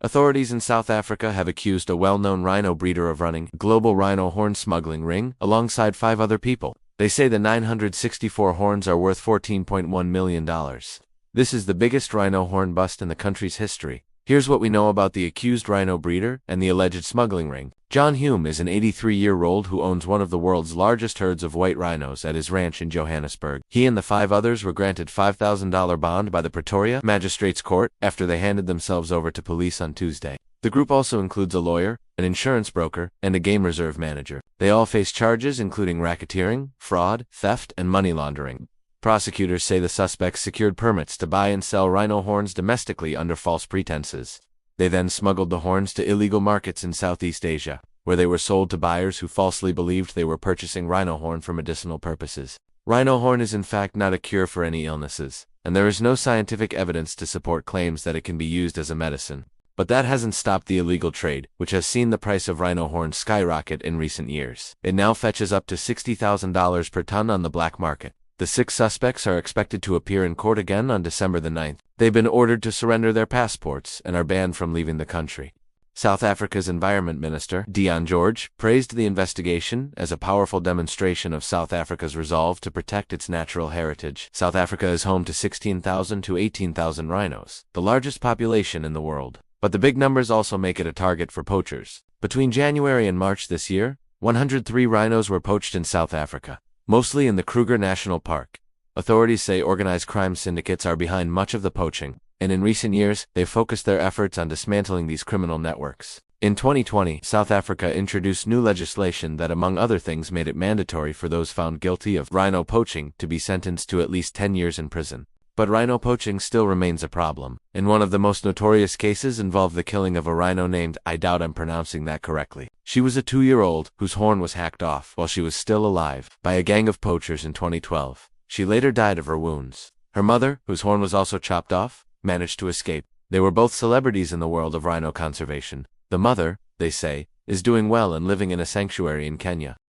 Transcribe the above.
Authorities in South Africa have accused a well-known rhino breeder of running a global rhino horn smuggling ring alongside 5 other people. They say the 964 horns are worth $14.1 million. This is the biggest rhino horn bust in the country's history. Here's what we know about the accused rhino breeder and the alleged smuggling ring. John Hume is an 83-year-old who owns one of the world's largest herds of white rhinos at his ranch in Johannesburg. He and the 5 others were granted $5,000 bond by the Pretoria Magistrates Court after they handed themselves over to police on Tuesday. The group also includes a lawyer, an insurance broker, and a game reserve manager. They all face charges including racketeering, fraud, theft, and money laundering. Prosecutors say the suspects secured permits to buy and sell rhino horns domestically under false pretenses. They then smuggled the horns to illegal markets in Southeast Asia, where they were sold to buyers who falsely believed they were purchasing rhino horn for medicinal purposes. Rhino horn is in fact not a cure for any illnesses, and there is no scientific evidence to support claims that it can be used as a medicine. But that hasn't stopped the illegal trade, which has seen the price of rhino horn skyrocket in recent years. It now fetches up to $60,000 per ton on the black market. The 6 suspects are expected to appear in court again on December the 9th. They've been ordered to surrender their passports and are banned from leaving the country. South Africa's Environment Minister, Deon George, praised the investigation as a powerful demonstration of South Africa's resolve to protect its natural heritage. South Africa is home to 16,000 to 18,000 rhinos, the largest population in the world. But the big numbers also make it a target for poachers. Between January and March this year, 103 rhinos were poached in South Africa, mostly in the Kruger National Park. Authorities say organized crime syndicates are behind much of the poaching, and in recent years, they've focused their efforts on dismantling these criminal networks. In 2020, South Africa introduced new legislation that, among other things, made it mandatory for those found guilty of rhino poaching to be sentenced to at least 10 years in prison. But rhino poaching still remains a problem, and one of the most notorious cases involved the killing of a rhino named, I doubt I'm pronouncing that correctly. She was a 2-year-old whose horn was hacked off while she was still alive by a gang of poachers in 2012. She later died of her wounds. Her mother, whose horn was also chopped off, managed to escape. They were both celebrities in the world of rhino conservation. The mother, they say, is doing well and living in a sanctuary in Kenya.